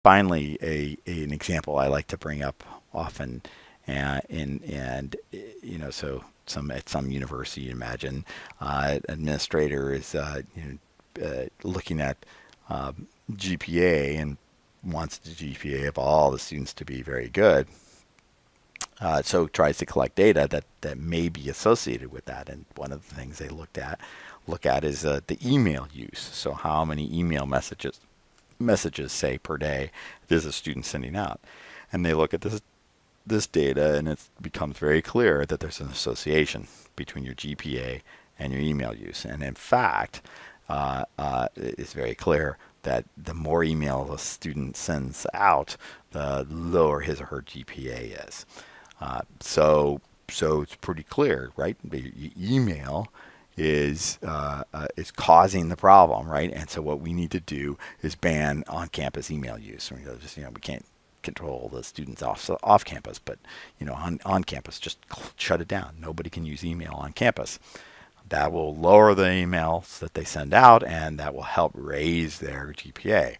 Finally, an example I like to bring up often, and so some at some university, imagine administrator is looking at GPA and wants the GPA of all the students to be very good. So tries to collect data that may be associated with that. And one of the things they look at is the email use. So how many email messages say per day is a student sending out, and they look at this data, and it becomes very clear that there's an association between your GPA and your email use. And in fact, it's very clear that the more email a student sends out, the lower his or her GPA is. So it's pretty clear, right? The email is causing the problem, right? And so what we need to do is ban on-campus email use. We can't control the students off campus, but on campus, just shut it down. Nobody can use email on campus. That will lower the emails that they send out, and that will help raise their GPA.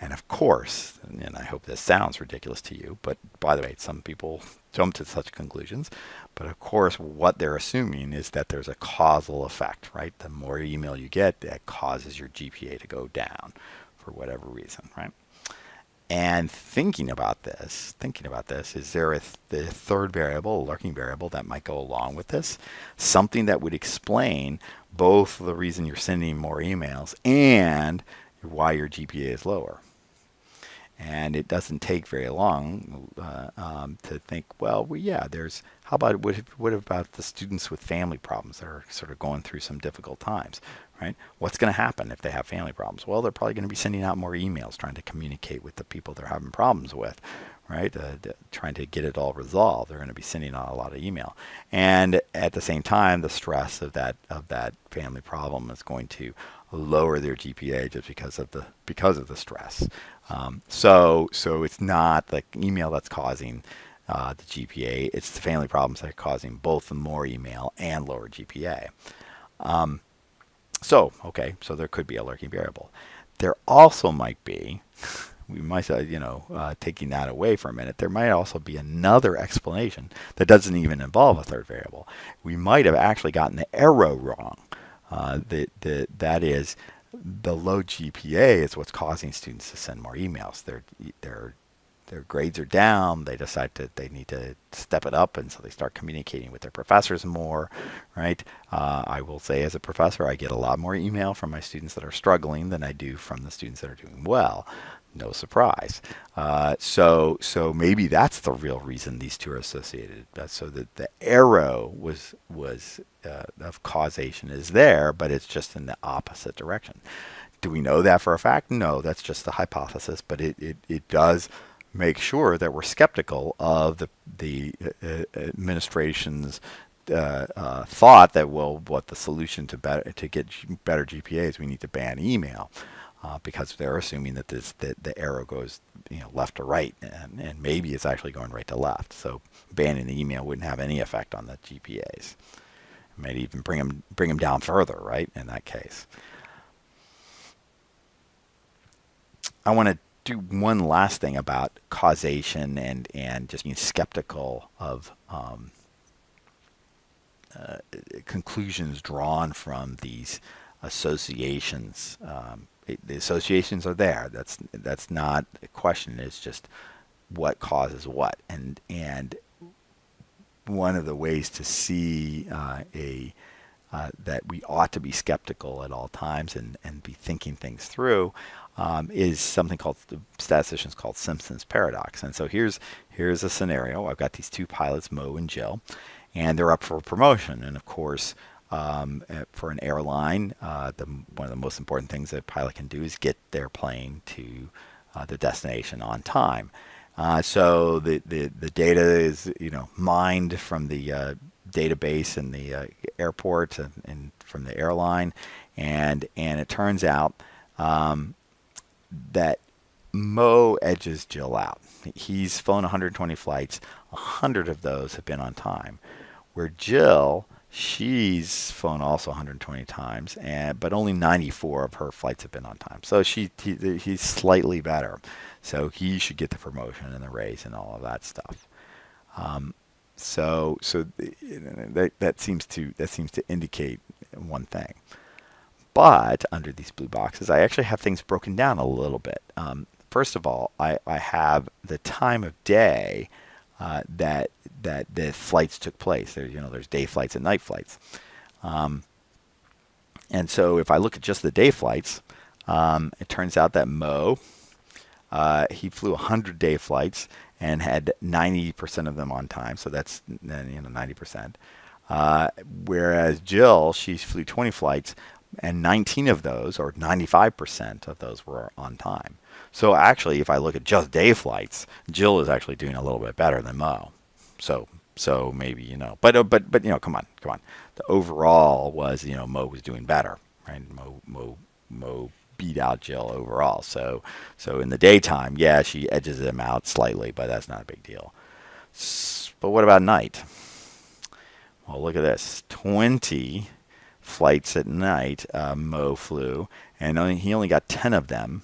And of course, and I hope this sounds ridiculous to you, but by the way, some people jump to such conclusions. But of course, what they're assuming is that there's a causal effect, right? The more email you get, that causes your GPA to go down for whatever reason, right? And thinking about this, is there the third variable, a lurking variable that might go along with this? Something that would explain both the reason you're sending more emails and why your GPA is lower. And it doesn't take very long to think, yeah, how about what about the students with family problems that are sort of going through some difficult times, right? What's going to happen if they have family problems? Well, they're probably going to be sending out more emails trying to communicate with the people they're having problems with, right? Trying to get it all resolved. They're going to be sending out a lot of email, and at the same time, the stress of that family problem is going to lower their GPA just because of the stress. So it's not the email that's causing the GPA; it's the family problems that are causing both the more email and lower GPA. So there could be a lurking variable. There also might be, we might say, taking that away for a minute, there might also be another explanation that doesn't even involve a third variable. We might have actually gotten the arrow wrong. That is, the low GPA is what's causing students to send more emails. Their grades are down. They decide that they need to step it up, and so they start communicating with their professors more, right? I will say, as a professor, I get a lot more email from my students that are struggling than I do from the students that are doing well. No surprise. So maybe that's the real reason these two are associated. So that the arrow was of causation is there, but it's just in the opposite direction. Do we know that for a fact? No, that's just the hypothesis, but it does make sure that we're skeptical of the administration's thought that, well, what the solution to get better GPAs, we need to ban email. Because they're assuming that the arrow goes left to right, and maybe it's actually going right to left. So banning the email wouldn't have any effect on the GPAs. It might even bring them down further, right? In that case, I want to do one last thing about causation and just being skeptical of conclusions drawn from these associations. The associations are there. That's not a question. It's just what causes what, and one of the ways to see that we ought to be skeptical at all times and be thinking things through is something called, the statisticians called Simpson's paradox. And so here's a scenario. I've got these two pilots, Mo and Jill, and they're up for promotion. And of course, for an airline, one of the most important things that a pilot can do is get their plane to the destination on time. So the data is mined from the database in the airport and from the airline, and it turns out that Mo edges Jill out. He's flown 120 flights. 100 of those have been on time, where Jill, she's flown also 120 times, but only 94 of her flights have been on time. So he's slightly better. So he should get the promotion and the raise and all of that stuff. Um, that seems to indicate one thing. But under these blue boxes, I actually have things broken down a little bit. First of all, I have the time of day that the flights took place. There's day flights and night flights. Um, and so if I look at just the day flights, it turns out that Mo, he flew 100 day flights and had 90% of them on time. So that's 90%. Whereas Jill, she flew 20 flights and 19 of those, or 95% of those, were on time. So actually, if I look at just day flights, Jill is actually doing a little bit better than Mo. So maybe but come on. The overall was Mo was doing better, right? Mo beat out Jill overall. So in the daytime, yeah, she edges him out slightly, but that's not a big deal. But what about night? Well, look at this: 20 flights at night Mo flew, and he only got 10 of them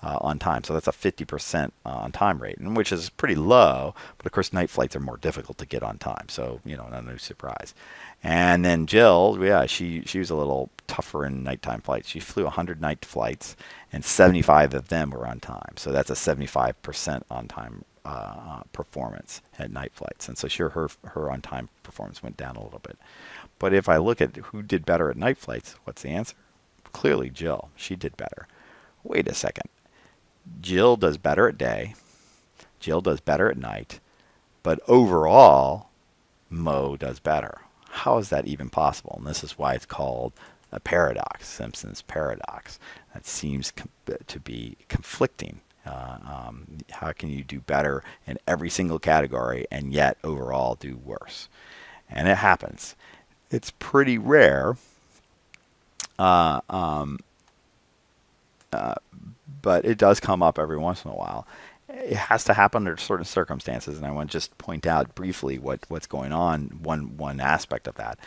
on time. So that's a 50% on time rate, and which is pretty low. But of course, night flights are more difficult to get on time. So no surprise. And then Jill, yeah, she was a little tougher in nighttime flights. She flew 100 night flights, and 75 of them were on time. So that's a 75% on time performance at night flights. And so sure, her on time performance went down a little bit. But if I look at who did better at night flights, what's the answer? Clearly Jill. She did better. Wait a second. Jill does better at day. Jill does better at night. But overall, Mo does better. How is that even possible? And this is why it's called a paradox, Simpson's paradox. That seems to be conflicting. How can you do better in every single category and yet overall do worse? And it happens. It's pretty rare, uh, um, but it does come up every once in a while. It has to happen under certain circumstances, and I want to just point out briefly what's going on. One aspect of that.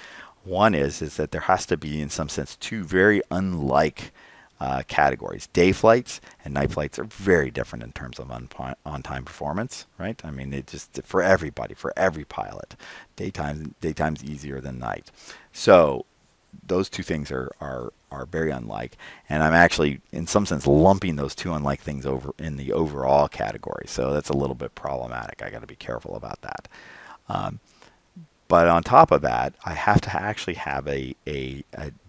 One is that there has to be, in some sense, two very unlike categories. Day flights and night flights are very different in terms of on-time performance, right? I mean, it just for everybody, for every pilot, daytime's easier than night. So those two things are very unlike, and I'm actually, in some sense, lumping those two unlike things over in the overall category. So that's a little bit problematic. I got to be careful about that. Um, but on top of that, I have to actually have a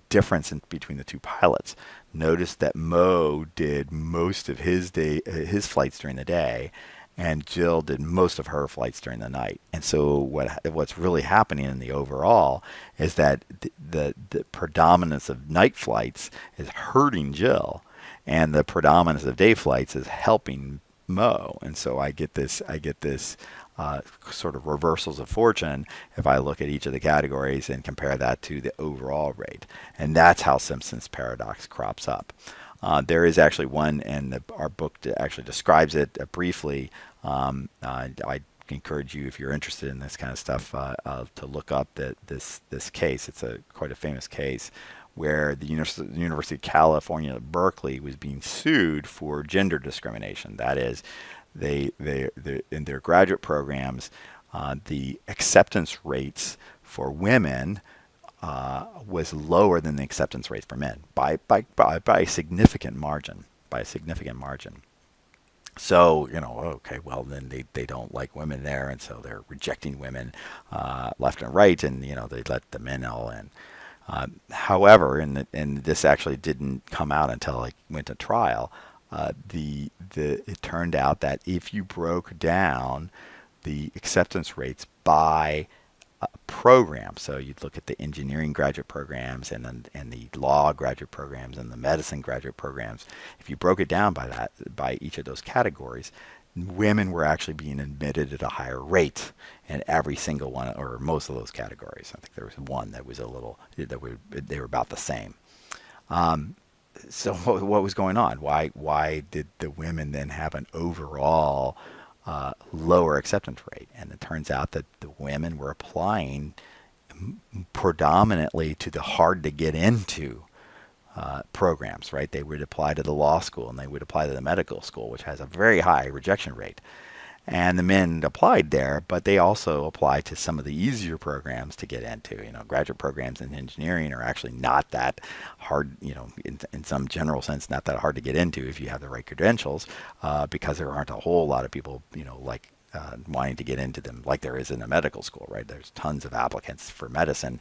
difference between the two pilots. Notice that Mo did most of his flights during the day, and Jill did most of her flights during the night. And so what's really happening in the overall is that the predominance of night flights is hurting Jill, and the predominance of day flights is helping Mo. And so I get this sort of reversals of fortune if I look at each of the categories and compare that to the overall rate. And that's how Simpson's paradox crops up. There is actually one, and our book actually describes it briefly. I encourage you, if you're interested in this kind of stuff, to look up this case. It's quite a famous case where the University of California at Berkeley was being sued for gender discrimination. That is, they in their graduate programs, the acceptance rates for women was lower than the acceptance rates for men by a significant margin. By a significant margin. So, okay, well, then they don't like women there, and so they're rejecting women left and right, and they let the men all in. However, and this actually didn't come out until I went to trial. It turned out that if you broke down the acceptance rates by program, so you'd look at the engineering graduate programs and the law graduate programs and the medicine graduate programs. If you broke it down by each of those categories, women were actually being admitted at a higher rate in every single one, or most of those categories. I think there was one that was they were about the same. So what was going on? Why did the women then have an overall lower acceptance rate? And it turns out that the women were applying predominantly to the hard to get into programs, right? They would apply to the law school and they would apply to the medical school, which has a very high rejection rate. And the men applied there, but they also apply to some of the easier programs to get into. Graduate programs in engineering are actually not that hard, in some general sense, not that hard to get into if you have the right credentials, because there aren't a whole lot of people, like wanting to get into them like there is in a medical school, right? There's tons of applicants for medicine,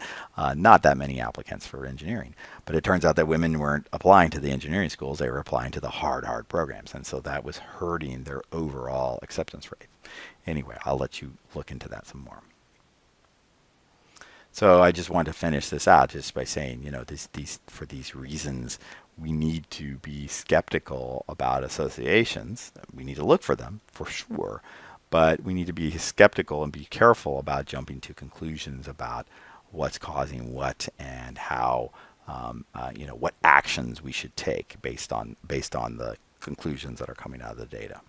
not that many applicants for engineering. But it turns out that women weren't applying to the engineering schools, they were applying to the hard programs. And so that was hurting their overall acceptance rate. Anyway, I'll let you look into that some more. So I just want to finish this out just by saying, for these reasons, we need to be skeptical about associations. We need to look for them for sure, but we need to be skeptical and be careful about jumping to conclusions about what's causing what and how, what actions we should take based on the conclusions that are coming out of the data.